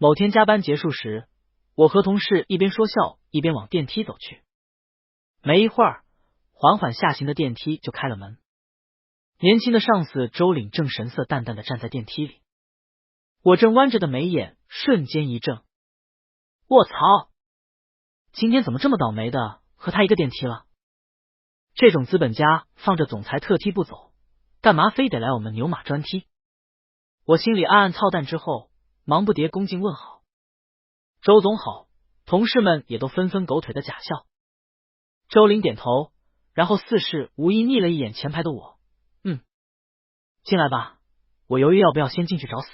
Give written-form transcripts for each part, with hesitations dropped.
某天加班结束时，我和同事一边说笑一边往电梯走去。没一会儿，缓缓下行的电梯就开了门。年轻的上司周岭正神色淡淡的站在电梯里，我正弯着的眉眼瞬间一正。卧槽！今天怎么这么倒霉的和他一个电梯了？这种资本家放着总裁特梯不走，干嘛非得来我们牛马专梯？我心里暗暗操蛋之后，忙不迭恭敬问好。周总好，同事们也都纷纷狗腿的假笑。周岭点头，然后似是无意睨了一眼前排的我，进来吧。我犹豫要不要先进去找死，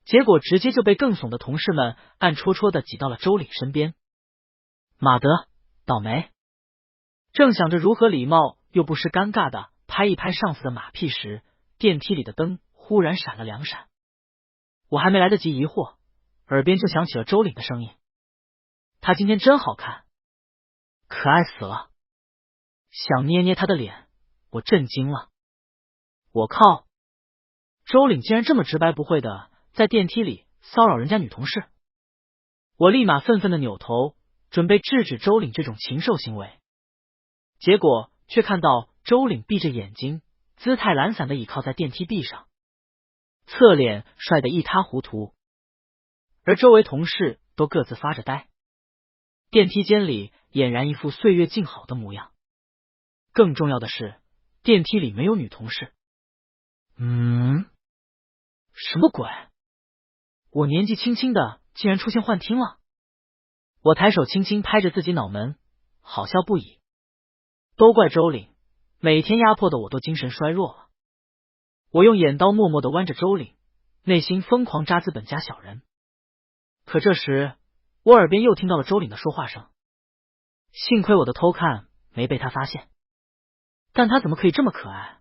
结果直接就被更怂的同事们暗戳戳的挤到了周岭身边。马德，倒霉！正想着如何礼貌又不失尴尬的拍一拍上司的马屁时，电梯里的灯忽然闪了2闪。我还没来得及疑惑，耳边就响起了周岭的声音：“他今天真好看，可爱死了。”想捏捏他的脸，我震惊了。我靠！周岭竟然这么直白不讳的在电梯里骚扰人家女同事！我立马愤愤的扭头，准备制止周岭这种禽兽行为，结果却看到周岭闭着眼睛，姿态懒散的倚靠在电梯壁上，侧脸帅得一塌糊涂，而周围同事都各自发着呆。电梯间里俨然一副岁月静好的模样。更重要的是，电梯里没有女同事。什么鬼？我年纪轻轻的竟然出现幻听了。我抬手轻轻拍着自己脑门，好笑不已。都怪周岭，每天压迫的我都精神衰弱了。我用眼刀默默的剜着周岭，内心疯狂扎资本家小人。可这时，我耳边又听到了周岭的说话声。幸亏我的偷看没被他发现，但他怎么可以这么可爱？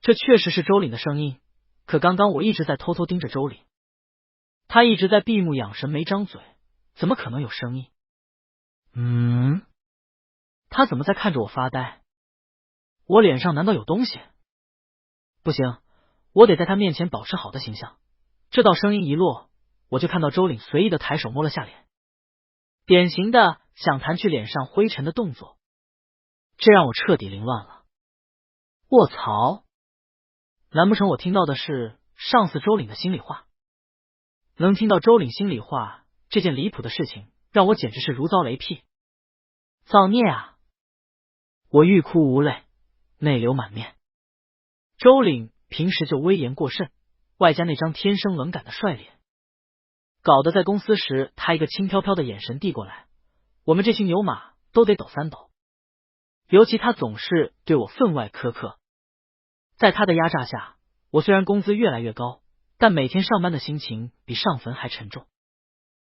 这确实是周岭的声音，可刚刚我一直在偷偷盯着周岭，他一直在闭目养神没张嘴，怎么可能有声音？他怎么在看着我发呆？我脸上难道有东西？不行，我得在他面前保持好的形象。这道声音一落，我就看到周岭随意的抬手摸了下脸，典型的想弹去脸上灰尘的动作，这让我彻底凌乱了。卧槽！难不成我听到的是上司周岭的心里话？能听到周岭心里话这件离谱的事情，让我简直是如遭雷劈。造孽啊！我欲哭无泪，泪流满面。周岭平时就威严过甚，外加那张天生冷感的帅脸，搞得在公司时他一个轻飘飘的眼神递过来，我们这群牛马都得抖3抖。尤其他总是对我分外苛刻，在他的压榨下，我虽然工资越来越高，但每天上班的心情比上坟还沉重。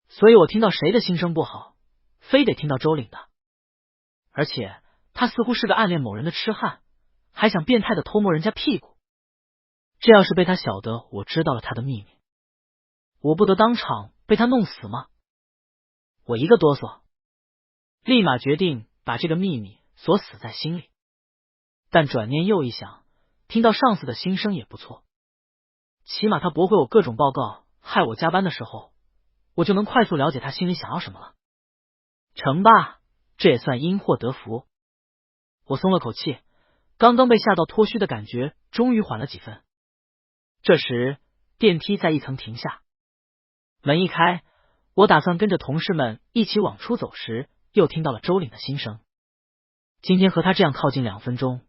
所以我听到谁的心声不好，非得听到周岭的。而且他似乎是个暗恋某人的痴汉，还想变态的偷摸人家屁股。这要是被他晓得我知道了他的秘密，我不得当场被他弄死吗？我一个哆嗦，立马决定把这个秘密锁死在心里。但转念又一想，听到上司的心声也不错，起码他驳回我各种报告，害我加班的时候，我就能快速了解他心里想要什么了。成吧，这也算因祸得福。我松了口气，刚刚被吓到脱虚的感觉终于缓了几分。这时电梯在一层停下，门一开，我打算跟着同事们一起往出走时，又听到了周岭的心声。今天和他这样靠近2分钟，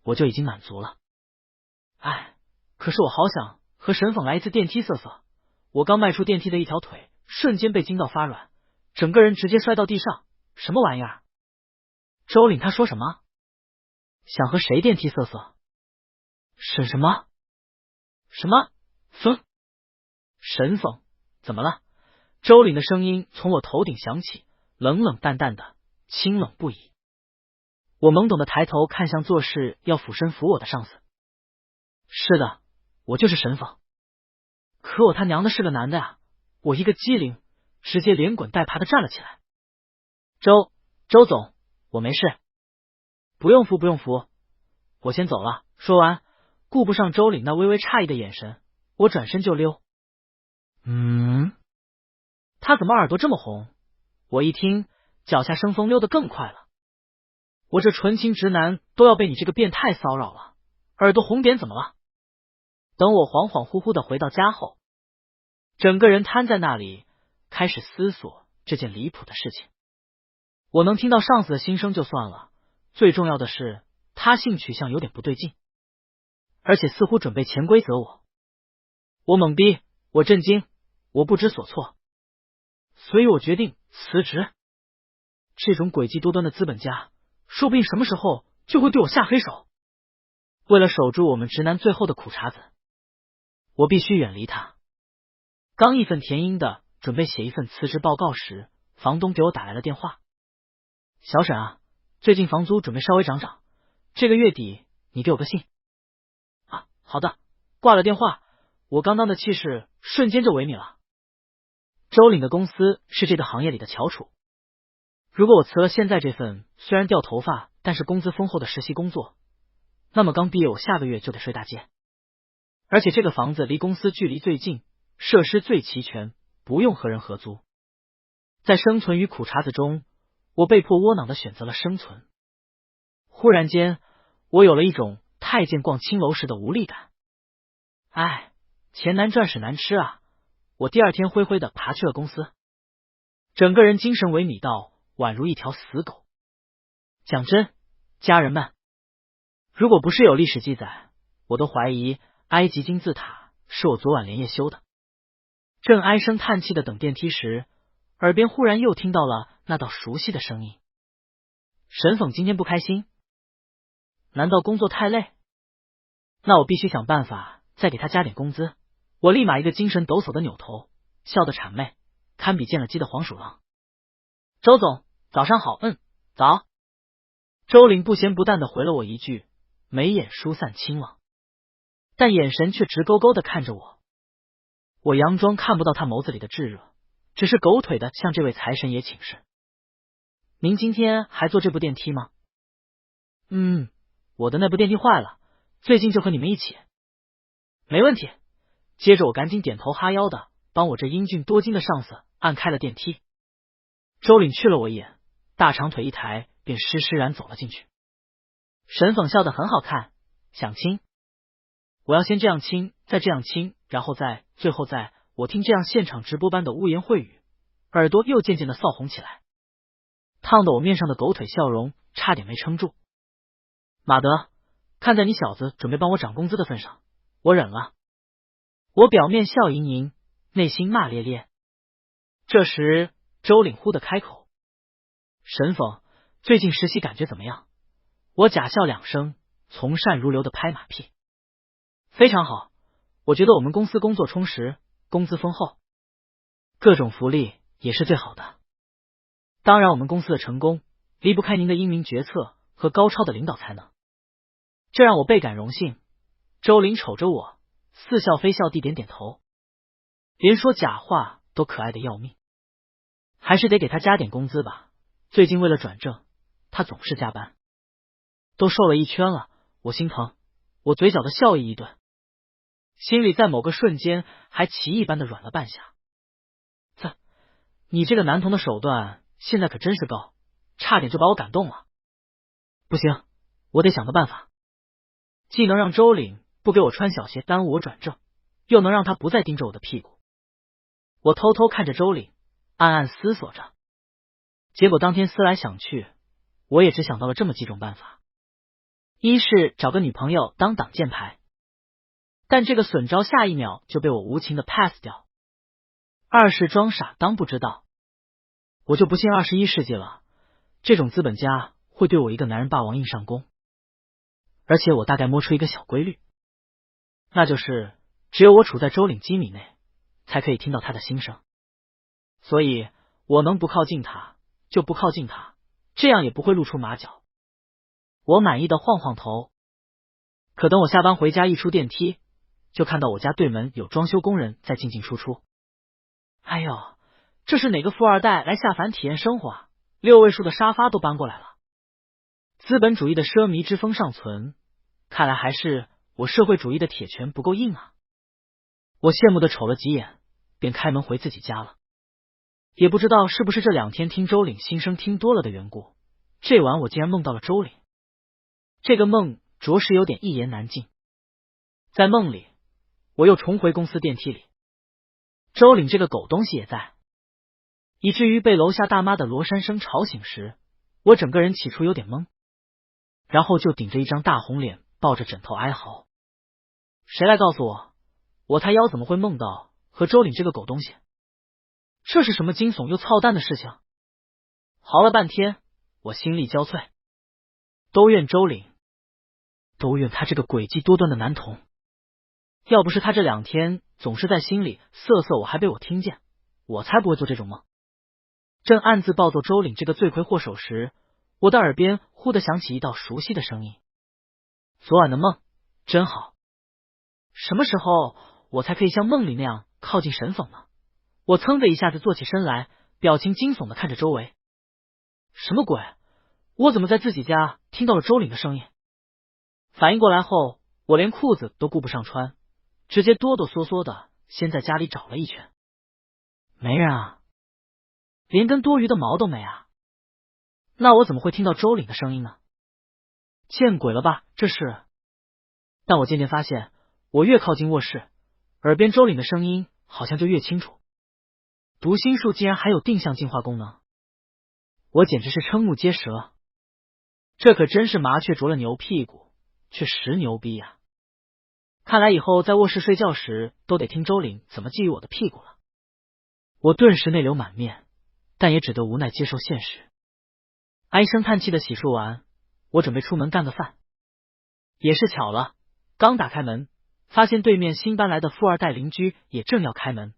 我就已经满足了。可是我好想和沈讽来一次电梯瑟瑟。我刚迈出电梯的一条腿瞬间被惊到发软，整个人直接摔到地上。什么玩意儿？周岭他说什么？想和谁电梯瑟瑟？沈什么？什么？沈讽？怎么了？周岭的声音从我头顶响起，冷冷淡淡的，清冷不已。我懵懂的抬头看向做事要俯身扶我的上司。是的，我就是沈讽。可我他娘的是个男的啊！我一个机灵，直接连滚带爬的站了起来。周总，我没事。不用扶，我先走了。说完，顾不上周岭那微微诧异的眼神，我转身就溜。他怎么耳朵这么红？我一听，脚下生风溜得更快了。我这纯情直男都要被你这个变态骚扰了，耳朵红点怎么了？等我恍恍惚惚的回到家后，整个人瘫在那里，开始思索这件离谱的事情。我能听到上司的心声就算了，最重要的是他性取向有点不对劲，而且似乎准备潜规则我。我懵逼，我震惊，我不知所措，所以我决定辞职。这种诡计多端的资本家，说不定什么时候就会对我下黑手。为了守住我们直男最后的苦茬子，我必须远离他。刚义愤填膺的准备写一份辞职报告时，房东给我打来了电话。小沈啊，最近房租准备稍微涨涨，这个月底你给我个信。啊，好的。挂了电话，我刚当的气势瞬间就萎靡了。周岭的公司是这个行业里的翘楚，如果我辞了现在这份虽然掉头发但是工资丰厚的实习工作，那么刚毕业我下个月就得睡大街。而且这个房子离公司距离最近，设施最齐全，不用和人合租。在生存与苦茬子中，我被迫窝囊的选择了生存。忽然间，我有了一种太监逛青楼时的无力感。唉，钱难赚屎难吃啊！我第二天灰灰的爬去了公司，整个人精神萎靡到宛如一条死狗。讲真，家人们，如果不是有历史记载，我都怀疑埃及金字塔是我昨晚连夜修的。正唉声叹气的等电梯时，耳边忽然又听到了那道熟悉的声音。沈讽今天不开心？难道工作太累？那我必须想办法再给他加点工资。我立马一个精神抖擞的扭头，笑得谄媚，堪比见了鸡的黄鼠狼。周总，早上好。早。周岭不咸不淡的回了我一句，眉眼疏散清冷，但眼神却直勾勾的看着我。我佯装看不到他眸子里的炙热，只是狗腿的向这位财神爷请示。您今天还坐这部电梯吗？我的那部电梯坏了，最近就和你们一起。没问题。接着我赶紧点头哈腰的帮我这英俊多金的上司按开了电梯。周岭去了我一眼，大长腿一抬便施施然走了进去。沈讽笑得很好看，想亲？我要先这样亲，再这样亲，然后最后我听这样现场直播般的污言秽语，耳朵又渐渐的臊红起来，烫得我面上的狗腿笑容差点没撑住。马德，看在你小子准备帮我涨工资的份上，我忍了。我表面笑盈盈，内心骂咧咧。这时周岭忽的开口：沈讽，最近实习感觉怎么样？我假笑两声，从善如流的拍马屁。非常好，我觉得我们公司工作充实，工资丰厚，各种福利也是最好的。当然我们公司的成功离不开您的英明决策和高超的领导才能，这让我倍感荣幸。周岭瞅着我，似笑非笑地点点头，连说假话都可爱的要命。还是得给他加点工资吧，最近为了转正，他总是加班，都瘦了一圈了，我心疼。我嘴角的笑意一顿，心里在某个瞬间还奇异般的软了半下。你这个男童的手段现在可真是高，差点就把我感动了。不行，我得想个办法，既能让周岭不给我穿小鞋耽误我转正，又能让他不再盯着我的屁股。我偷偷看着周岭，暗暗思索着，结果当天思来想去，我也只想到了这么几种办法。一是找个女朋友当挡箭牌，但这个损招下一秒就被我无情的 pass 掉。二是装傻当不知道，我就不信21世纪了，这种资本家会对我一个男人霸王硬上弓。而且我大概摸出一个小规律，那就是只有我处在周岭机米内，才可以听到他的心声。所以我能不靠近他就不靠近他，这样也不会露出马脚。我满意的晃晃头，可等我下班回家一出电梯，就看到我家对门有装修工人在进进出出。哎呦，这是哪个富二代来下凡体验生活啊？6位数的沙发都搬过来了。资本主义的奢靡之风尚存，看来还是我社会主义的铁拳不够硬啊。我羡慕的瞅了几眼，便开门回自己家了。也不知道是不是这2天听周岭心声听多了的缘故，这晚我竟然梦到了周岭。这个梦着实有点一言难尽。在梦里，我又重回公司电梯里，周岭这个狗东西也在，以至于被楼下大妈的罗山声吵醒时，我整个人起初有点懵，然后就顶着一张大红脸，抱着枕头哀嚎。谁来告诉我，我他妖怎么会梦到和周岭这个狗东西？这是什么惊悚又操蛋的事情？嚎了半天，我心力交瘁，都怨周岭，都怨他这个诡计多端的男童。要不是他这2天总是在心里瑟瑟，我还被我听见，我才不会做这种梦。正暗自暴揍周岭这个罪魁祸首时，我的耳边忽地响起一道熟悉的声音：昨晚的梦真好。什么时候我才可以像梦里那样靠近神讽呢？我噌的一下子坐起身来，表情惊悚的看着周围。什么鬼？我怎么在自己家听到了周岭的声音？反应过来后，我连裤子都顾不上穿，直接哆哆嗦嗦的先在家里找了一圈。没人啊，连根多余的毛都没啊。那我怎么会听到周岭的声音呢？见鬼了吧，这是。但我渐渐发现，我越靠近卧室，耳边周岭的声音好像就越清楚。读心术竟然还有定向进化功能，我简直是瞠目结舌。这可真是麻雀啄了牛屁股，却实牛逼呀！看来以后在卧室睡觉时都得听周岭怎么觊觎我的屁股了。我顿时泪流满面，但也只得无奈接受现实。唉声叹气的洗漱完，我准备出门干个饭。也是巧了，刚打开门，发现对面新搬来的富二代邻居也正要开门。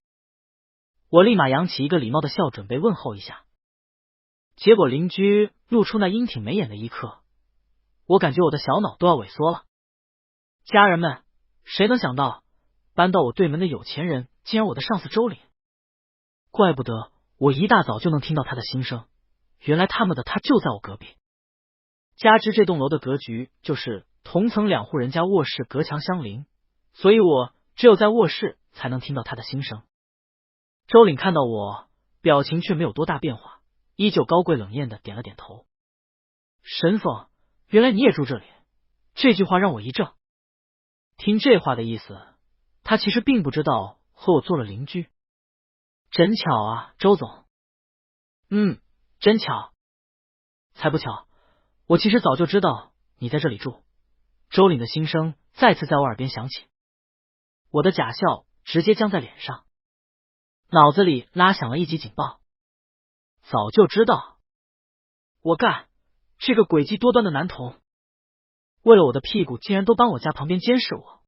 我立马扬起一个礼貌的笑，准备问候一下。结果邻居露出那英挺眉眼的一刻，我感觉我的小脑都要萎缩了。家人们，谁能想到搬到我对门的有钱人竟然我的上司周岭？怪不得我一大早就能听到他的心声，原来他们的他就在我隔壁。加之这栋楼的格局就是同层2户人家卧室隔墙相邻，所以我只有在卧室才能听到他的心声。周岭看到我，表情却没有多大变化，依旧高贵冷艳的点了点头。神凤，原来你也住这里。这句话让我一怔。听这话的意思，他其实并不知道和我做了邻居。真巧啊，周总。真巧。才不巧，我其实早就知道你在这里住。周岭的心声再次在我耳边响起，我的假笑直接僵在脸上，脑子里拉响了一级警报。早就知道，我干，这个诡计多端的男童，为了我的屁股竟然都帮我家旁边监视我。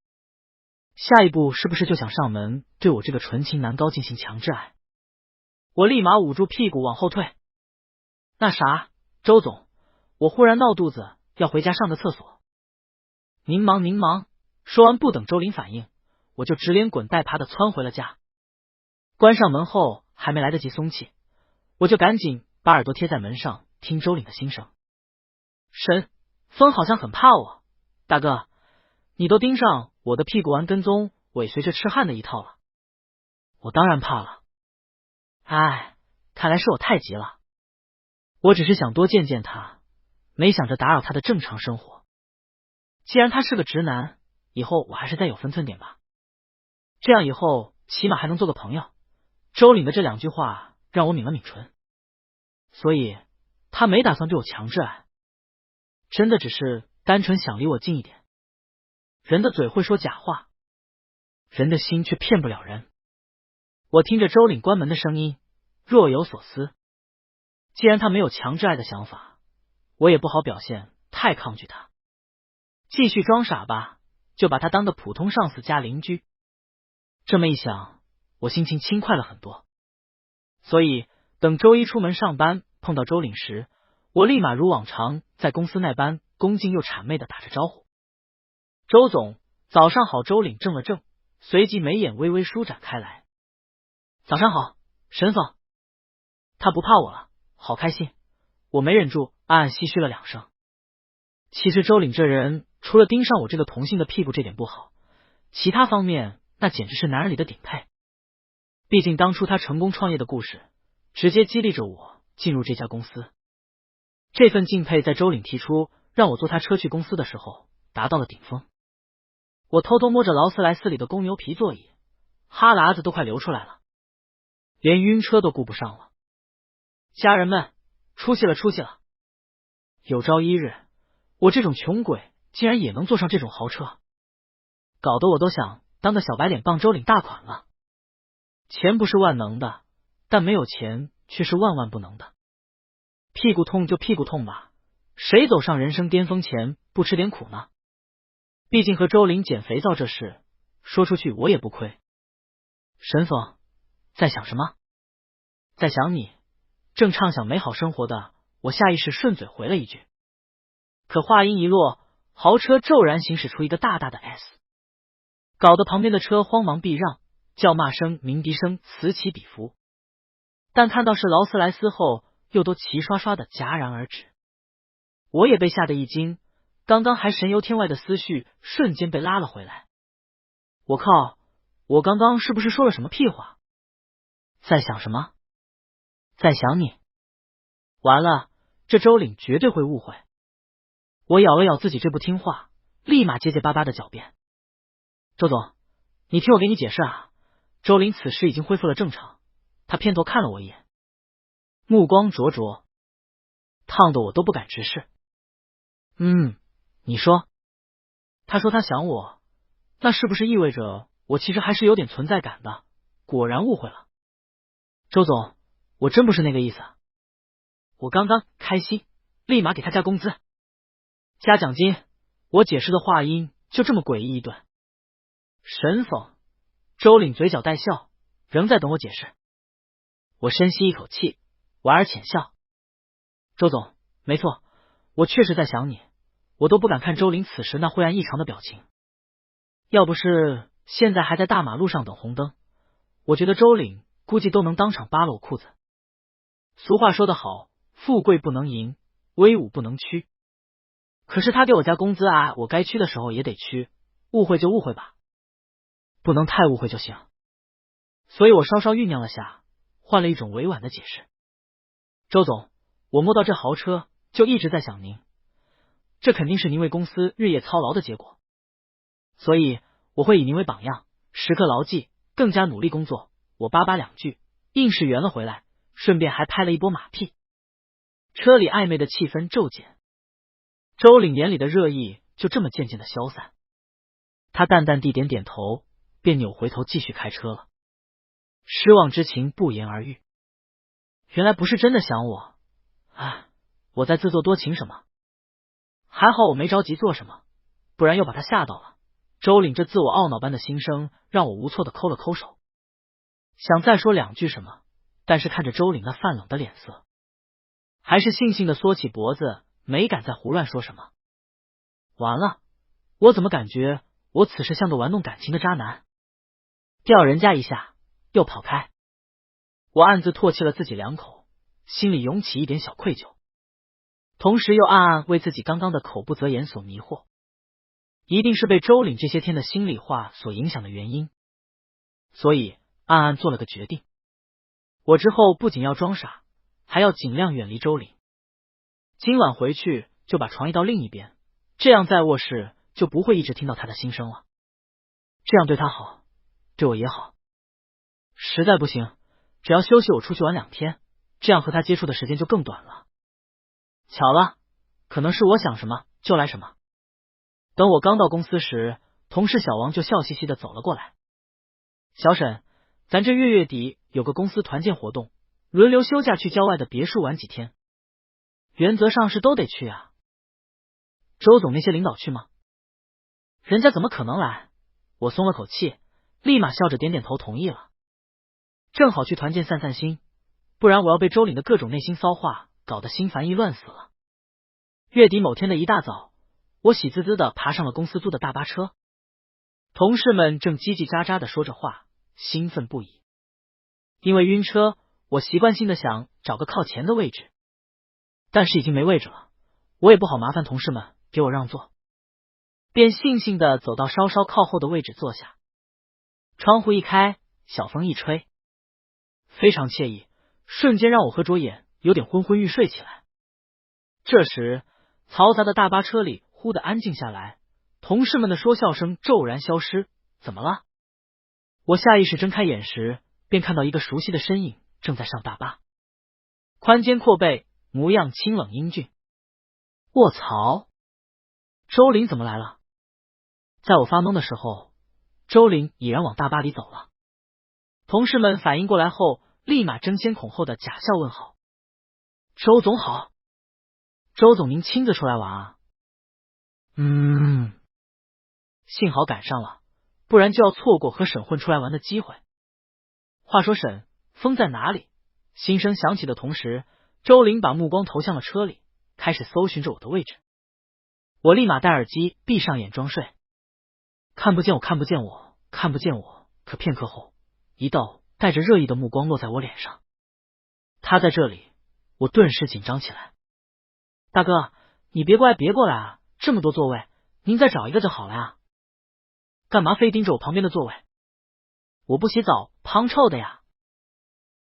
下一步是不是就想上门对我这个纯情男高进行强制爱？我立马捂住屁股往后退。那啥，周总，我忽然闹肚子，要回家上个厕所。您忙。说完不等周岭反应，我就直连滚带爬的窜回了家。关上门后还没来得及松气，我就赶紧把耳朵贴在门上听周岭的心声。神风好像很怕我，大哥，你都盯上我的屁股玩跟踪尾随着痴汉的一套了。我当然怕了。唉，看来是我太急了。我只是想多见见他，没想着打扰他的正常生活。既然他是个直男，以后我还是再有分寸点吧。这样以后起码还能做个朋友。周岭的这2句话让我抿了抿唇，所以他没打算对我强制爱，真的只是单纯想离我近一点。人的嘴会说假话，人的心却骗不了人。我听着周岭关门的声音，若有所思。既然他没有强制爱的想法，我也不好表现太抗拒他，继续装傻吧，就把他当个普通上司加邻居。这么一想，我心情轻快了很多。所以等周一出门上班碰到周岭时，我立马如往常在公司那般恭敬又谄媚的打着招呼。周总，早上好。周岭怔了怔，随即眉眼微微舒展开来。早上好，神凤。他不怕我了，好开心。我没忍住暗暗唏嘘了2声。其实周岭这人除了盯上我这个同性的屁股这点不好，其他方面那简直是男人里的顶配。毕竟当初他成功创业的故事，直接激励着我进入这家公司。这份敬佩在周岭提出让我坐他车去公司的时候达到了顶峰。我偷偷摸着劳斯莱斯里的公牛皮座椅，哈喇子都快流出来了，连晕车都顾不上了。家人们，出息了，出息了！有朝一日，我这种穷鬼竟然也能坐上这种豪车，搞得我都想当个小白脸帮周岭大款了。钱不是万能的，但没有钱却是万万不能的。屁股痛就屁股痛吧，谁走上人生巅峰前不吃点苦呢？毕竟和周岭捡肥皂这事说出去我也不亏。神风，在想什么？在想你。正畅想美好生活的我下意识顺嘴回了一句，可话音一落，豪车骤然行驶出一个大大的 S， 搞得旁边的车慌忙避让，叫骂声鸣笛声此起彼伏，但看到是劳斯莱斯后又都齐刷刷的戛然而止。我也被吓得一惊，刚刚还神游天外的思绪瞬间被拉了回来。我靠，我刚刚是不是说了什么屁话？在想什么？在想你。完了，这周岭绝对会误会。我咬了咬自己这不听话，立马结结巴巴的狡辩。周总，你听我给你解释啊。周岭此时已经恢复了正常，他偏头看了我一眼，目光灼灼，烫得我都不敢直视。你说。他说他想我，那是不是意味着我其实还是有点存在感的？果然误会了。周总，我真不是那个意思。我刚刚开心，立马给他加工资、加奖金。我解释的话音就这么诡异一顿。神风，周岭嘴角带笑，仍在等我解释。我深吸一口气，莞尔浅笑。周总，没错，我确实在想你。我都不敢看周岭此时那晦暗异常的表情。要不是现在还在大马路上等红灯，我觉得周岭估计都能当场扒了我裤子。俗话说得好，富贵不能淫，威武不能屈。可是他给我加工资啊，我该屈的时候也得屈，误会就误会吧，不能太误会就行。所以我稍稍酝酿了下，换了一种委婉的解释。周总，我摸到这豪车就一直在想您，这肯定是您为公司日夜操劳的结果，所以我会以您为榜样，时刻牢记，更加努力工作。我叭叭两句，硬是圆了回来，顺便还拍了一波马屁。车里暧昧的气氛骤减，周岭眼里的热意就这么渐渐的消散。他淡淡地点点头，便扭回头继续开车了。失望之情不言而喻。原来不是真的想我，我在自作多情什么？还好我没着急做什么，不然又把他吓到了。周岭这自我懊恼般的心声让我无措的抠了抠手，想再说两句什么，但是看着周岭那泛冷的脸色，还是悻悻的缩起脖子，没敢再胡乱说什么。完了，我怎么感觉我此时像个玩弄感情的渣男，吊人家一下又跑开。我暗自唾弃了自己两口，心里涌起一点小愧疚，同时又暗暗为自己刚刚的口不择言所迷惑，一定是被周岭这些天的心里话所影响的原因，所以暗暗做了个决定，我之后不仅要装傻，还要尽量远离周岭。今晚回去就把床移到另一边，这样在卧室就不会一直听到他的心声了。这样对他好，对我也好。实在不行，只要休息我出去玩2天，这样和他接触的时间就更短了。巧了，可能是我想什么就来什么。等我刚到公司时，同事小王就笑嘻嘻的走了过来。小沈，咱这月底有个公司团建活动，轮流休假去郊外的别墅玩几天。原则上是都得去啊。周总那些领导去吗？人家怎么可能来？我松了口气，立马笑着点点头同意了。正好去团建散散心，不然我要被周岭的各种内心骚话搞得心烦意乱死了。月底某天的一大早，我喜滋滋的爬上了公司租的大巴车，同事们正叽叽喳喳的说着话，兴奋不已。因为晕车，我习惯性的想找个靠前的位置，但是已经没位置了，我也不好麻烦同事们给我让座，便悻悻的走到稍稍靠后的位置坐下。窗户一开，小风一吹，非常惬意，瞬间让我和着眼有点昏昏欲睡起来。这时，嘈杂的大巴车里忽地安静下来，同事们的说笑声骤然消失。怎么了？我下意识睁开眼时，便看到一个熟悉的身影正在上大巴，宽肩阔背，模样清冷英俊。卧槽！周林怎么来了？在我发懵的时候，周林已然往大巴里走了。同事们反应过来后，立马争先恐后的假笑问好：“周总好，周总您亲自出来玩啊？”幸好赶上了，不然就要错过和沈混出来玩的机会。话说沈风在哪里？心声响起的同时，周林把目光投向了车里，开始搜寻着我的位置。我立马戴耳机，闭上眼装睡。看不见我，看不见我，看不见我。可片刻后，一道带着热意的目光落在我脸上。他在这里，我顿时紧张起来。大哥，你别过来，别过来啊！这么多座位，您再找一个就好了呀。干嘛非盯着我旁边的座位？我不洗澡，胖臭的呀。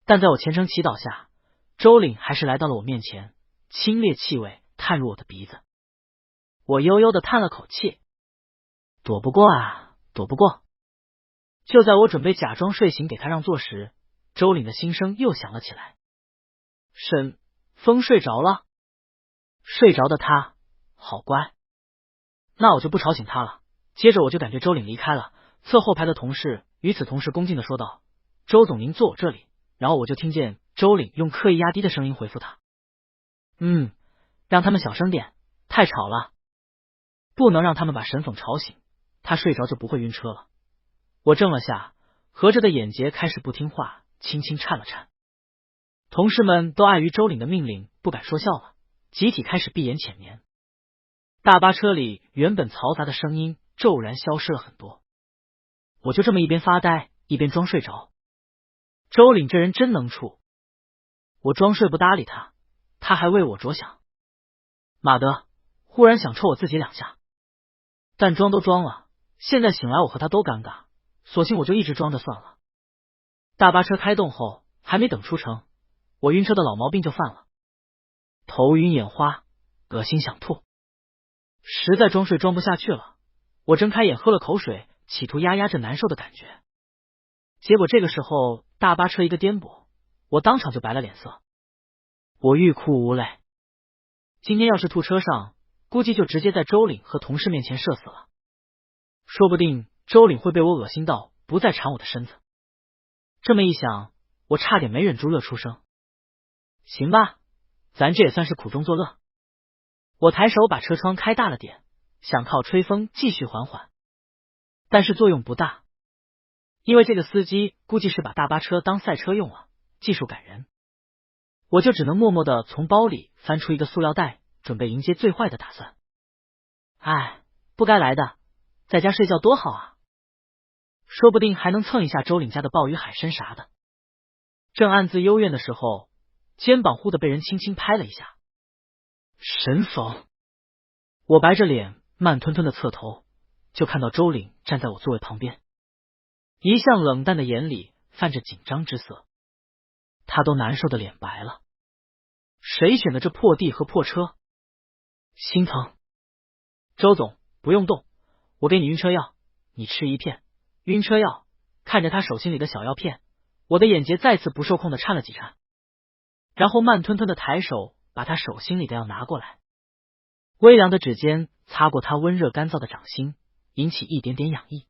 但在我虔诚祈祷下，周岭还是来到了我面前，清冽气味探入我的鼻子。我悠悠的叹了口气，躲不过啊，躲不过。就在我准备假装睡醒给他让座时，周岭的心声又响了起来。沈风睡着了。睡着的他好乖，那我就不吵醒他了。接着我就感觉周岭离开了，侧后排的同事与此同时恭敬的说道：“周总您坐我这里。”然后我就听见周岭用刻意压低的声音回复他：“让他们小声点，太吵了，不能让他们把沈总吵醒，他睡着就不会晕车了。”我怔了下，合着的眼睫开始不听话，轻轻颤了颤。同事们都碍于周岭的命令不敢说笑了，集体开始闭眼浅眠。大巴车里原本嘈杂的声音骤然消失了很多，我就这么一边发呆一边装睡着。周岭这人真能处，我装睡不搭理他，他还为我着想。马德，忽然想抽我自己2下，但装都装了，现在醒来我和他都尴尬，索性我就一直装着算了。大巴车开动后，还没等出城，我晕车的老毛病就犯了，头晕眼花，恶心想吐，实在装睡装不下去了，我睁开眼喝了口水，企图压这难受的感觉。结果这个时候大巴车一个颠簸，我当场就白了脸色。我欲哭无泪，今天要是吐车上，估计就直接在周岭和同事面前射死了，说不定周岭会被我恶心到不再缠我的身子。这么一想，我差点没忍住乐出声。行吧，咱这也算是苦中作乐。我抬手把车窗开大了点，想靠吹风继续缓缓，但是作用不大，因为这个司机估计是把大巴车当赛车用了，技术感人。我就只能默默的从包里翻出一个塑料袋，准备迎接最坏的打算。不该来的，在家睡觉多好啊，说不定还能蹭一下周岭家的鲍鱼海参啥的。正暗自幽怨的时候，肩膀忽的被人轻轻拍了一下。沈总，我白着脸慢吞吞的侧头，就看到周岭站在我座位旁边，一向冷淡的眼里泛着紧张之色，他都难受的脸白了。谁选的这破地和破车？心疼。周总，不用动，我给你晕车药，你吃一片。晕车药。看着他手心里的小药片，我的眼睫再次不受控的颤了几颤，然后慢吞吞的抬手把他手心里的药拿过来，微凉的指尖擦过他温热干燥的掌心，引起一点点痒意。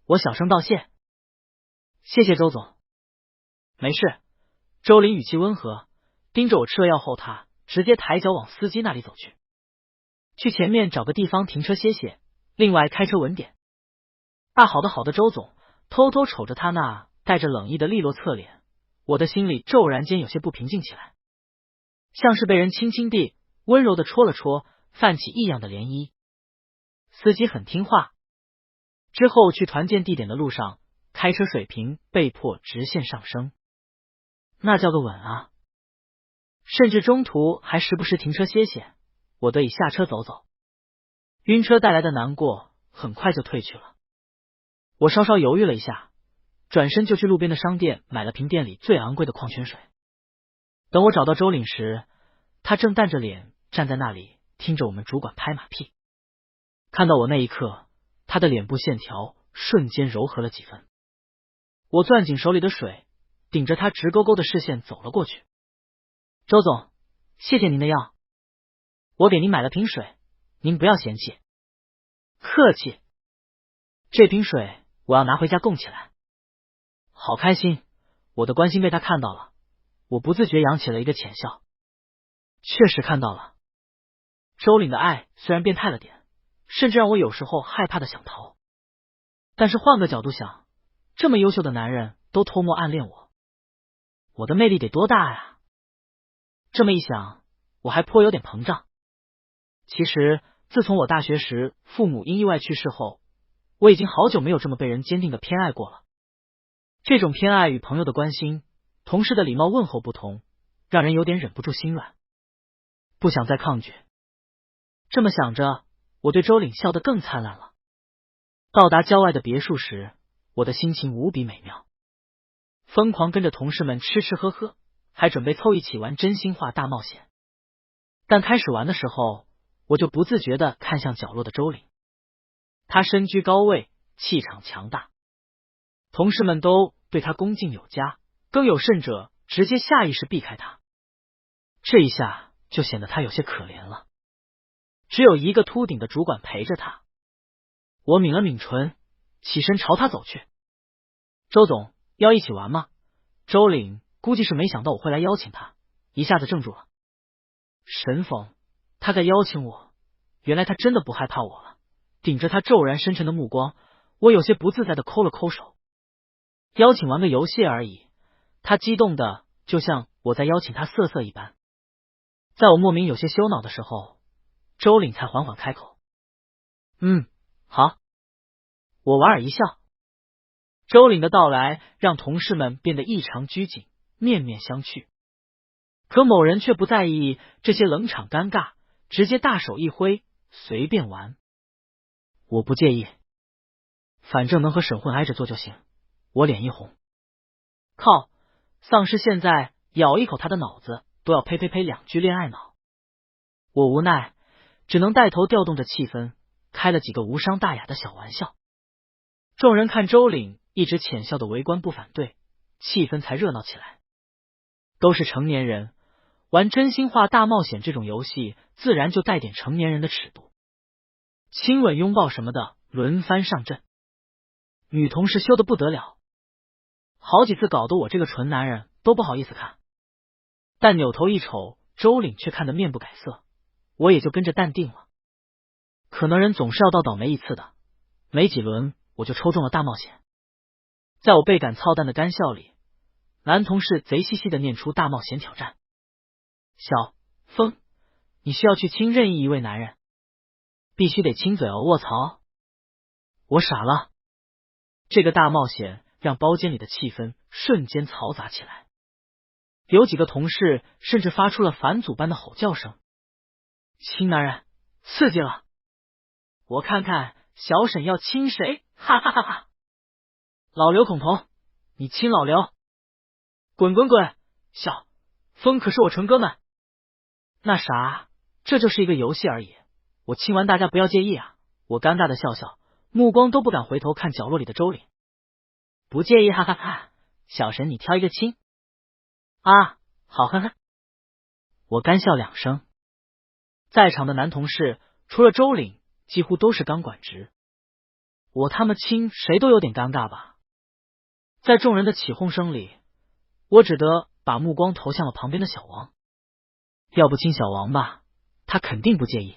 我小声道谢。谢谢周总。没事。周林语气温和，盯着我吃了药后，他直接抬脚往司机那里走去，去前面找个地方停车歇歇，另外开车稳点。好的好的，周总。偷偷瞅着他那带着冷意的利落侧脸，我的心里骤然间有些不平静起来，像是被人轻轻地温柔的戳了戳，泛起异样的涟漪。司机很听话。之后去团建地点的路上，开车水平被迫直线上升，那叫个稳啊！甚至中途还时不时停车歇歇，我得以下车走走。晕车带来的难过很快就退去了。我稍稍犹豫了一下，转身就去路边的商店买了瓶店里最昂贵的矿泉水。等我找到周岭时，他正淡着脸站在那里，听着我们主管拍马屁。看到我那一刻，他的脸部线条瞬间柔和了几分。我攥紧手里的水，顶着他直勾勾的视线走了过去。周总，谢谢您的药，我给您买了瓶水，您不要嫌弃。客气。这瓶水我要拿回家供起来。好开心，我的关心被他看到了，我不自觉扬起了一个浅笑。确实看到了，周岭的爱虽然变态了点，甚至让我有时候害怕的想逃，但是换个角度想，这么优秀的男人都偷摸暗恋我，我的魅力得多大呀？这么一想，我还颇有点膨胀。其实自从我大学时父母因意外去世后，我已经好久没有这么被人坚定的偏爱过了。这种偏爱与朋友的关心、同事的礼貌问候不同，让人有点忍不住心软，不想再抗拒。这么想着，我对周岭笑得更灿烂了。到达郊外的别墅时，我的心情无比美妙，疯狂跟着同事们吃吃喝喝，还准备凑一起玩真心话大冒险。但开始玩的时候，我就不自觉地看向角落的周岭。他身居高位，气场强大，同事们都对他恭敬有加，更有甚者直接下意识避开他。这一下就显得他有些可怜了，只有一个秃顶的主管陪着他。我抿了抿唇，起身朝他走去。周总，要一起玩吗？周岭估计是没想到我会来邀请他，一下子怔住了。神讽，他在邀请我，原来他真的不害怕我了。顶着他骤然深沉的目光，我有些不自在的抠了抠手。邀请玩个游戏而已，他激动的就像我在邀请他色色一般。在我莫名有些羞恼的时候，周岭才缓缓开口：好。我莞尔一笑。周岭的到来让同事们变得异常拘谨，面面相觑。可某人却不在意这些冷场尴尬，直接大手一挥，随便玩。我不介意，反正能和沈混挨着做就行。我脸一红，靠，丧尸现在咬一口他的脑子都要呸2句恋爱脑。我无奈，只能带头调动着气氛，开了几个无伤大雅的小玩笑。众人看周岭一直浅笑的围观不反对，气氛才热闹起来。都是成年人，玩真心话大冒险这种游戏自然就带点成年人的尺度，亲吻拥抱什么的轮番上阵。女同事羞得不得了，好几次搞得我这个纯男人都不好意思看。但扭头一瞅，周岭却看得面不改色，我也就跟着淡定了。可能人总是要到倒霉一次的，没几轮我就抽中了大冒险。在我倍感操蛋的干笑里，男同事贼兮兮的念出大冒险挑战：小风，你需要去亲任意一位男人，必须得亲嘴哦，卧槽！我傻了。这个大冒险让包间里的气氛瞬间嘈杂起来，有几个同事甚至发出了反祖般的吼叫声。亲男人，刺激了！我看看小沈要亲谁，哈哈哈哈！老刘孔彤，你亲老刘！滚滚滚！小风可是我纯哥们。那啥，这就是一个游戏而已，我亲完大家不要介意啊！我尴尬的笑笑，目光都不敢回头看角落里的周岭。不介意，哈哈哈！小沈你挑一个亲。啊，好呵呵。我干笑两声。在场的男同事除了周岭，几乎都是钢管直。我他妈亲谁都有点尴尬吧。在众人的起哄声里，我只得把目光投向了旁边的小王。要不亲小王吧，他肯定不介意。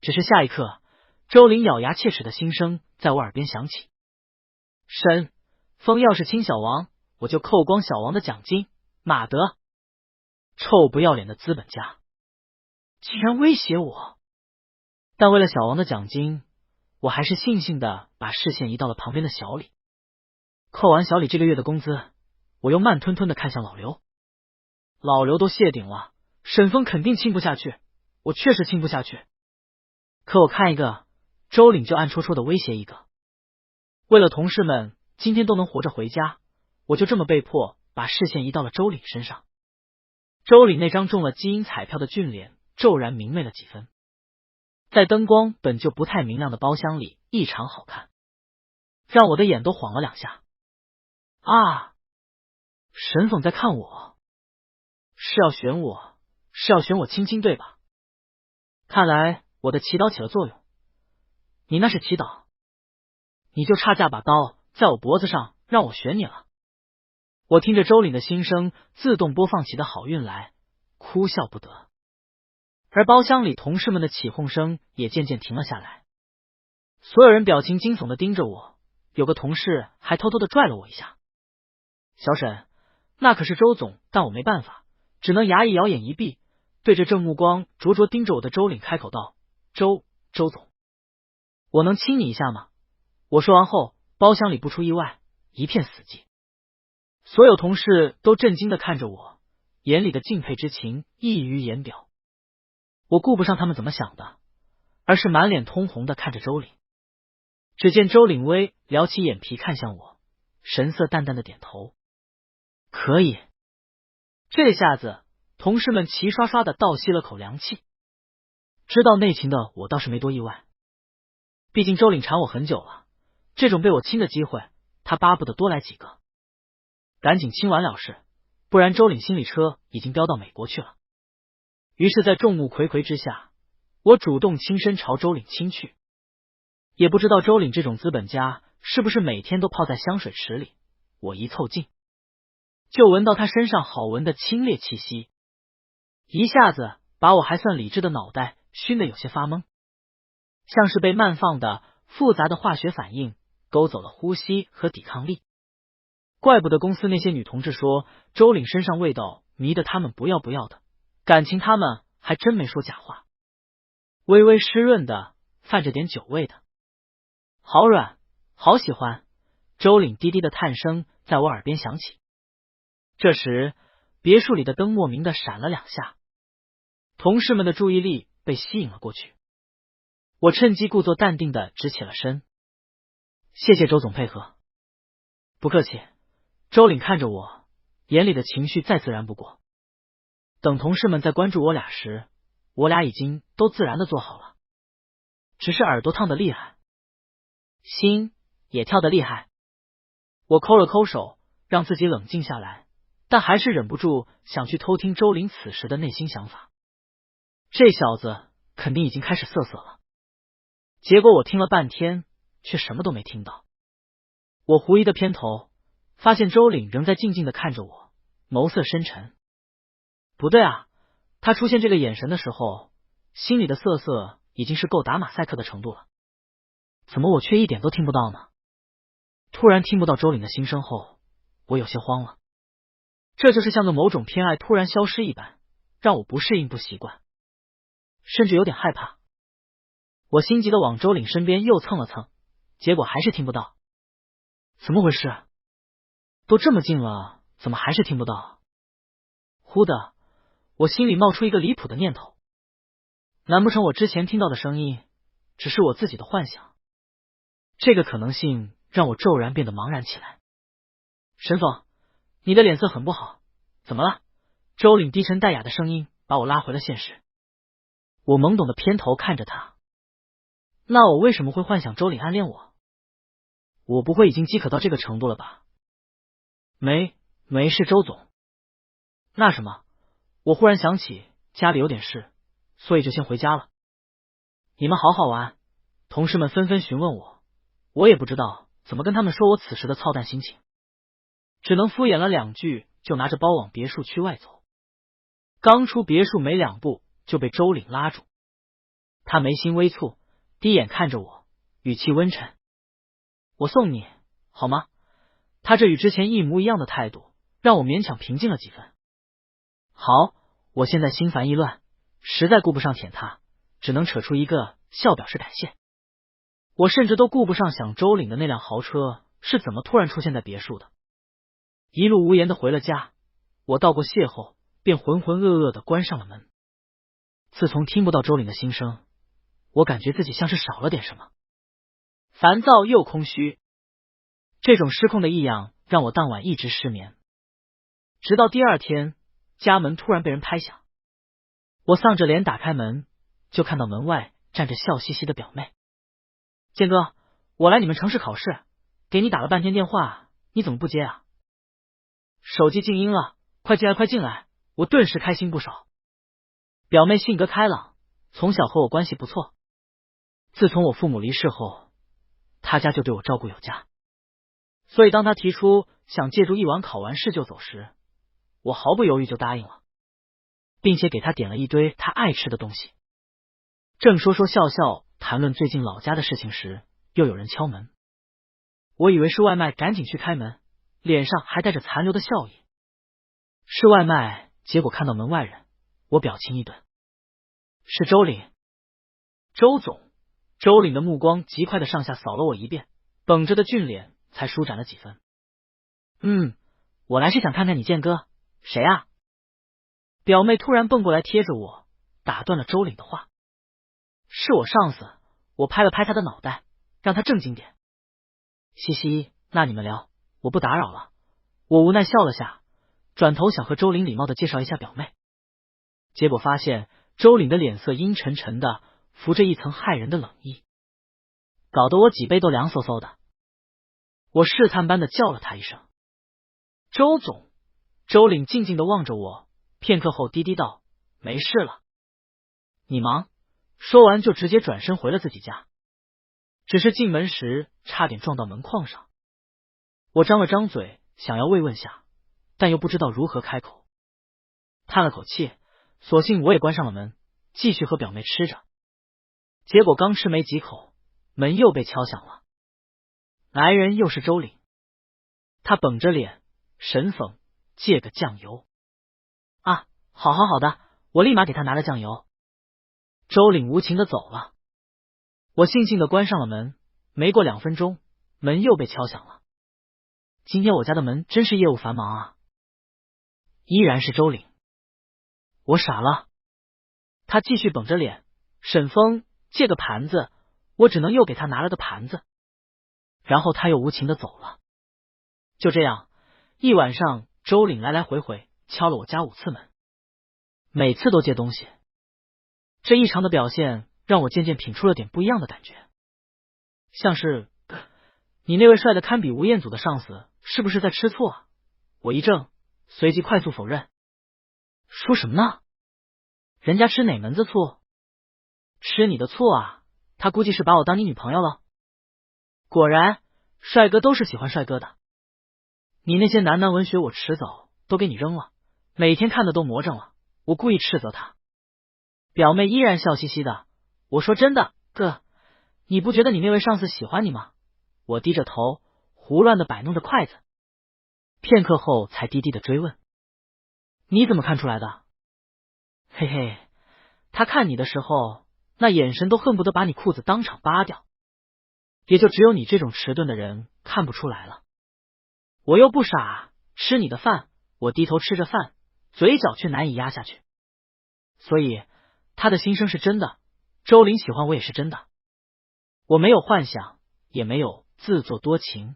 只是下一刻，周岭咬牙切齿的心声在我耳边响起：沈风要是亲小王，我就扣光小王的奖金。马德，臭不要脸的资本家，竟然威胁我！但为了小王的奖金，我还是悻悻的把视线移到了旁边的小李。扣完小李这个月的工资，我又慢吞吞的看向老刘。老刘都谢顶了，沈峰肯定亲不下去，我确实亲不下去。可我看一个，周岭就暗戳戳的威胁一个。为了同事们今天都能活着回家，我就这么被迫把视线移到了周岭身上。周岭那张中了基因彩票的俊脸骤然明媚了几分，在灯光本就不太明亮的包厢里异常好看，让我的眼都晃了两下。啊！沈总在看我，是要选我亲亲对吧？看来我的祈祷起了作用。你那是祈祷，你就差架把刀在我脖子上让我选你了。我听着周岭的心声自动播放起的好运来，哭笑不得。而包厢里同事们的起哄声也渐渐停了下来，所有人表情惊悚的盯着我，有个同事还偷偷的拽了我一下。小沈，那可是周总，但我没办法，只能牙一咬眼一闭，对着正目光灼灼盯着我的周岭开口道：周总，我能亲你一下吗？我说完后，包厢里不出意外，一片死寂。所有同事都震惊的看着我，眼里的敬佩之情溢于言表。我顾不上他们怎么想的，而是满脸通红的看着周岭。只见周岭微撩起眼皮看向我，神色淡淡的点头。可以。这下子同事们齐刷刷的倒吸了口凉气。知道内情的我倒是没多意外，毕竟周岭缠我很久了，这种被我亲的机会他巴不得多来几个。赶紧亲完了事，不然周岭心里车已经飙到美国去了。于是在众目睽睽之下，我主动亲身朝周岭亲去。也不知道周岭这种资本家是不是每天都泡在香水池里，我一凑近就闻到他身上好闻的清冽气息，一下子把我还算理智的脑袋熏得有些发懵，像是被慢放的复杂的化学反应勾走了呼吸和抵抗力。怪不得公司那些女同志说周岭身上味道迷得他们不要不要的，感情他们还真没说假话。微微湿润的，泛着点酒味的，好软，好喜欢。周岭低低的叹声在我耳边响起。这时别墅里的灯莫名的闪了两下，同事们的注意力被吸引了过去。我趁机故作淡定的直起了身。谢谢周总配合。不客气。周岭看着我，眼里的情绪再自然不过。等同事们在关注我俩时，我俩已经都自然的坐好了，只是耳朵烫得厉害，心也跳得厉害。我抠了抠手，让自己冷静下来，但还是忍不住想去偷听周岭此时的内心想法。这小子肯定已经开始瑟瑟了。结果我听了半天，却什么都没听到。我狐疑的偏头，发现周岭仍在静静的看着我，眸色深沉。不对啊，他出现这个眼神的时候，心里的瑟瑟已经是够打马赛克的程度了，怎么我却一点都听不到呢？突然听不到周岭的心声后，我有些慌了。这就是像个某种偏爱突然消失一般，让我不适应不习惯，甚至有点害怕。我心急的往周岭身边又蹭了蹭，结果还是听不到。怎么回事？都这么近了，怎么还是听不到？忽的，我心里冒出一个离谱的念头，难不成我之前听到的声音只是我自己的幻想？这个可能性让我骤然变得茫然起来。沈总，你的脸色很不好，怎么了？周岭低沉淡雅的声音把我拉回了现实。我懵懂的偏头看着他，那我为什么会幻想周岭暗恋我？我不会已经饥渴到这个程度了吧？没事，周总。那什么，我忽然想起家里有点事，所以就先回家了。你们好好玩。同事们纷纷询问我，我也不知道怎么跟他们说我此时的操蛋心情，只能敷衍了两句，就拿着包往别墅区外走。刚出别墅没两步，就被周岭拉住。他眉心微蹙，低眼看着我，语气温沉。我送你好吗？他这与之前一模一样的态度，让我勉强平静了几分。好，我现在心烦意乱，实在顾不上舔他，只能扯出一个笑表示感谢。我甚至都顾不上想周岭的那辆豪车是怎么突然出现在别墅的。一路无言的回了家，我道过谢后，便浑浑噩噩的关上了门。自从听不到周岭的心声，我感觉自己像是少了点什么，烦躁又空虚。这种失控的异样让我当晚一直失眠，直到第二天，家门突然被人拍响。我丧着脸打开门，就看到门外站着笑嘻嘻的表妹。建哥，我来你们城市考试，给你打了半天电话，你怎么不接啊？手机静音了，快进来快进来！我顿时开心不少。表妹性格开朗，从小和我关系不错。自从我父母离世后，她家就对我照顾有加，所以当她提出想借助一晚考完试就走时，我毫不犹豫就答应了，并且给她点了一堆她爱吃的东西。正说说笑笑谈论最近老家的事情时，又有人敲门。我以为是外卖，赶紧去开门，脸上还带着残留的笑意。是外卖，结果看到门外人，我表情一顿。是周岭。周总。周岭的目光极快的上下扫了我一遍，绷着的俊脸才舒展了几分。我来是想看看你建哥。谁啊？表妹突然蹦过来贴着我，打断了周岭的话。是我上司。我拍了拍他的脑袋，让他正经点。嘻嘻，那你们聊，我不打扰了。我无奈笑了下，转头想和周岭礼貌的介绍一下表妹，结果发现周岭的脸色阴沉沉的，浮着一层骇人的冷意，搞得我脊背都凉飕飕的。我试探般的叫了他一声周总。周岭静静的望着我，片刻后低低道：没事了。你忙。说完就直接转身回了自己家，只是进门时差点撞到门框上。我张了张嘴想要慰问下，但又不知道如何开口，叹了口气，索性我也关上了门，继续和表妹吃着。结果刚吃没几口，门又被敲响了。来人又是周岭。他绷着脸，神讽：借个酱油啊！好的，我立马给他拿了酱油。周岭无情的走了。我悻悻的关上了门，没过2分钟，门又被敲响了。今天我家的门真是业务繁忙啊。依然是周岭。我傻了。他继续绷着脸：沈峰，借个盘子。我只能又给他拿了个盘子。然后他又无情的走了。就这样，一晚上周岭来来回回敲了我家5次门，每次都借东西。这异常的表现让我渐渐品出了点不一样的感觉，像是你那位帅的堪比吴彦祖的上司是不是在吃醋啊？我一怔，随即快速否认。说什么呢？人家吃哪门子醋？吃你的醋啊，他估计是把我当你女朋友了。果然，帅哥都是喜欢帅哥的。你那些男文学我迟早都给你扔了，每天看的都魔怔了。我故意斥责他。表妹依然笑嘻嘻的。我说真的，哥，你不觉得你那位上司喜欢你吗？我低着头，胡乱的摆弄着筷子。片刻后才低低的追问：你怎么看出来的？嘿嘿，他看你的时候，那眼神都恨不得把你裤子当场扒掉。也就只有你这种迟钝的人看不出来了。我又不傻，吃你的饭。我低头吃着饭，嘴角却难以压下去。所以他的心声是真的，周岭喜欢我也是真的。我没有幻想，也没有自作多情。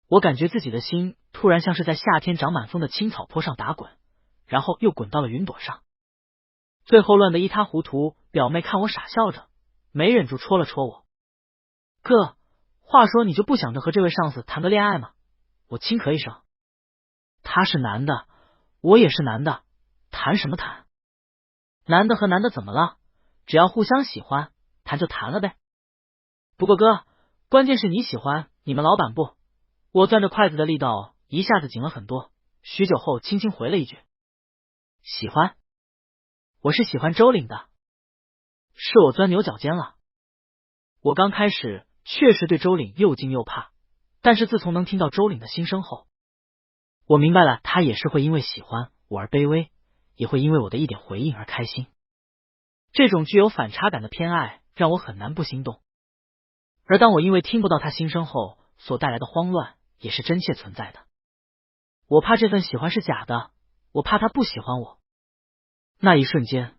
我感觉自己的心突然像是在夏天长满风的青草坡上打滚，然后又滚到了云朵上，最后乱得一塌糊涂。表妹看我傻笑着，没忍住戳了戳我。哥，话说你就不想着和这位上司谈个恋爱吗？我轻咳一声。他是男的，我也是男的，谈什么谈？男的和男的怎么了？只要互相喜欢，谈就谈了呗。不过哥，关键是你喜欢，你们老板不？我攥着筷子的力道一下子紧了很多，许久后轻轻回了一句：喜欢。我是喜欢周岭的。是我钻牛角尖了。我刚开始确实对周岭又惊又怕，但是自从能听到周岭的心声后，我明白了，他也是会因为喜欢我而卑微，也会因为我的一点回应而开心。这种具有反差感的偏爱让我很难不心动，而当我因为听不到他心声后所带来的慌乱也是真切存在的。我怕这份喜欢是假的，我怕他不喜欢我。那一瞬间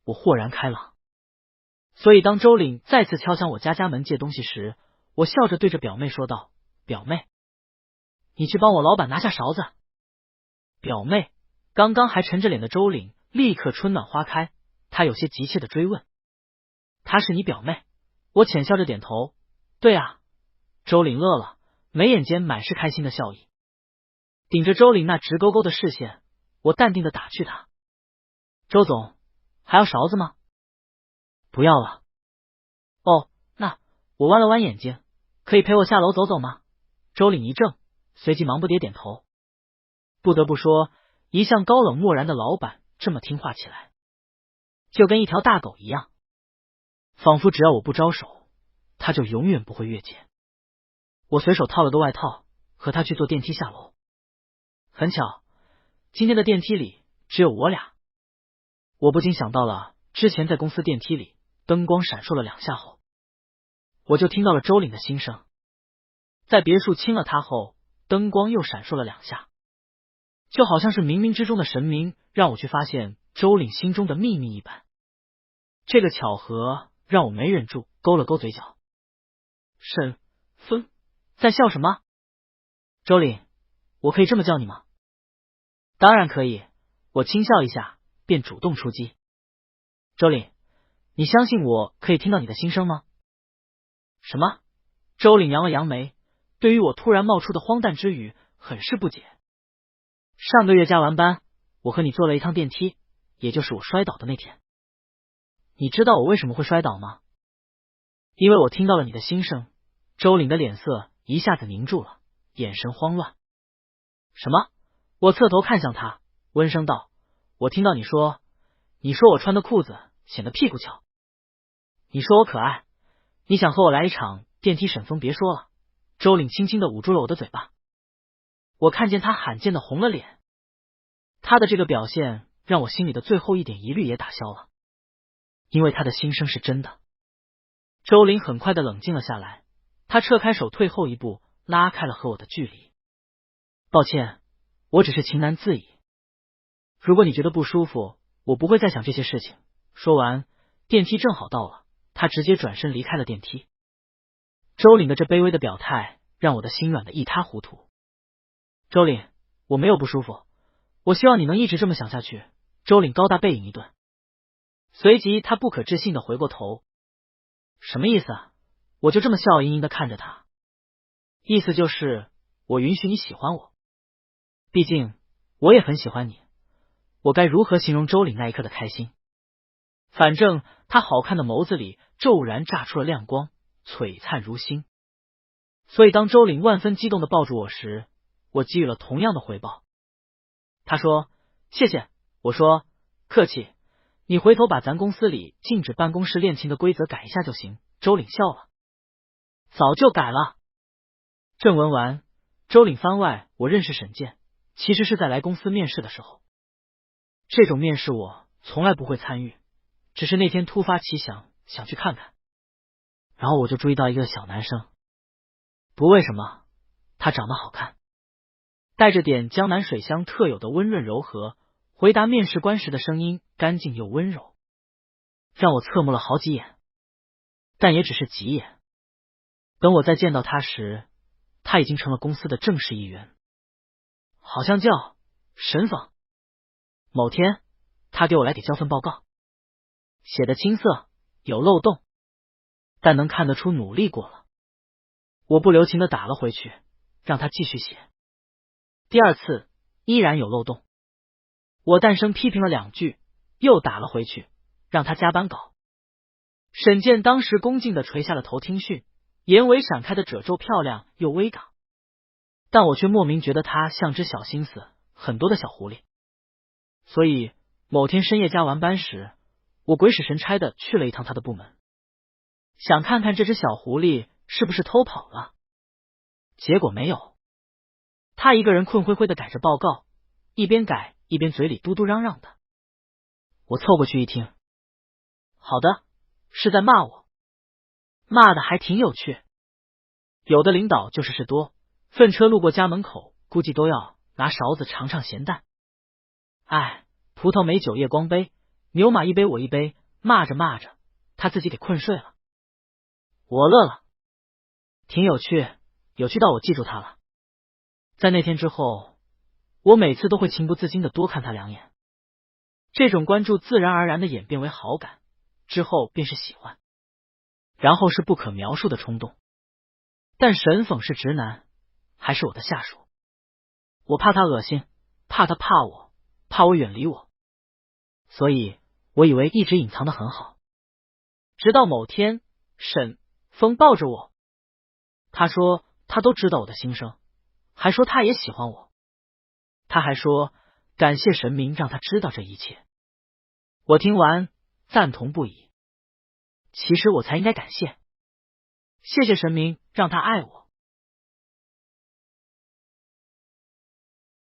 我豁然开朗。所以当周岭再次敲响我家门借东西时，我笑着对着表妹说道：表妹，你去帮我老板拿下勺子。表妹，刚刚还沉着脸的周岭立刻春暖花开，他有些急切的追问：她是你表妹？我浅笑着点头，对啊。周岭乐了，眉眼间满是开心的笑意。顶着周岭那直勾勾的视线，我淡定的打趣他：周总，还要勺子吗？不要了。哦，那我弯了弯眼睛，可以陪我下楼走走吗？周岭一怔，随即忙不迭点头。不得不说，一向高冷漠然的老板这么听话起来，就跟一条大狗一样，仿佛只要我不招手，他就永远不会越界。我随手套了个外套，和他去坐电梯下楼。很巧，今天的电梯里只有我俩。我不禁想到了之前在公司电梯里灯光闪烁了2下后，我就听到了周岭的心声。在别墅亲了他后，灯光又闪烁了2下，就好像是冥冥之中的神明让我去发现周岭心中的秘密一般。这个巧合让我没忍住勾了勾嘴角。沈风，在笑什么？周岭，我可以这么叫你吗？当然可以，我轻笑一下，便主动出击。周岭，你相信我可以听到你的心声吗？什么？周岭扬了扬眉，对于我突然冒出的荒诞之语很是不解。上个月加完班，我和你坐了一趟电梯，也就是我摔倒的那天。你知道我为什么会摔倒吗？因为我听到了你的心声。周岭的脸色一下子凝住了，眼神慌乱。什么？我侧头看向他，温声道：我听到你说我穿的裤子显得屁股翘。你说我可爱，你想和我来一场电梯沈风？别说了。周岭轻轻的捂住了我的嘴巴。我看见他罕见的红了脸，他的这个表现让我心里的最后一点疑虑也打消了，因为他的心声是真的。周岭很快的冷静了下来，他撤开手，退后一步，拉开了和我的距离。抱歉，我只是情难自已。如果你觉得不舒服，我不会再想这些事情。说完，电梯正好到了，他直接转身离开了电梯。周岭的这卑微的表态让我的心软的一塌糊涂。周岭，我没有不舒服，我希望你能一直这么想下去。周岭高大背影一顿，随即他不可置信的回过头。什么意思啊？我就这么笑盈盈的看着他，意思就是我允许你喜欢我，毕竟我也很喜欢你。我该如何形容周岭那一刻的开心？反正他好看的眸子里骤然炸出了亮光，璀璨如星。所以当周岭万分激动的抱住我时，我给予了同样的回报。他说谢谢，我说客气，你回头把咱公司里禁止办公室恋情的规则改一下就行。周岭笑了，早就改了。正文完，周岭番外我认识沈健，其实是在来公司面试的时候。这种面试我从来不会参与，只是那天突发奇想，想去看看。然后我就注意到一个小男生，不为什么，他长得好看，带着点江南水乡特有的温润柔和，回答面试官时的声音干净又温柔，让我侧目了好几眼，但也只是几眼。等我再见到他时，他已经成了公司的正式一员，好像叫沈访。某天他给我来给交份报告，写的青涩有漏洞，但能看得出努力过了。我不留情的打了回去，让他继续写。第二次依然有漏洞，我淡声批评了2句，又打了回去，让他加班稿。沈健当时恭敬的垂下了头听训，眼尾闪开的褶皱漂亮又微岗，但我却莫名觉得他像只小心思很多的小狐狸。所以某天深夜加完班时，我鬼使神差的去了一趟他的部门，想看看这只小狐狸是不是偷跑了。结果没有，他一个人困灰灰的改着报告，一边改一边嘴里嘟嘟嚷嚷的。我凑过去一听，好的，是在骂我，骂的还挺有趣。有的领导就是事多，粪车路过家门口，估计都要拿勺子尝尝咸淡。哎，葡萄美酒夜光杯，牛马一杯我一杯，骂着骂着，他自己给困睡了。我乐了，挺有趣，有趣到我记住他了。在那天之后，我每次都会情不自禁的多看他2眼。这种关注自然而然的演变为好感，之后便是喜欢，然后是不可描述的冲动。但沈讽是直男，还是我的下属，我怕他恶心，怕他怕我，怕我远离我，所以我以为一直隐藏的很好。直到某天，沈风抱着我，他说他都知道我的心声，还说他也喜欢我，他还说感谢神明让他知道这一切。我听完赞同不已，其实我才应该感谢，谢谢神明让他爱我。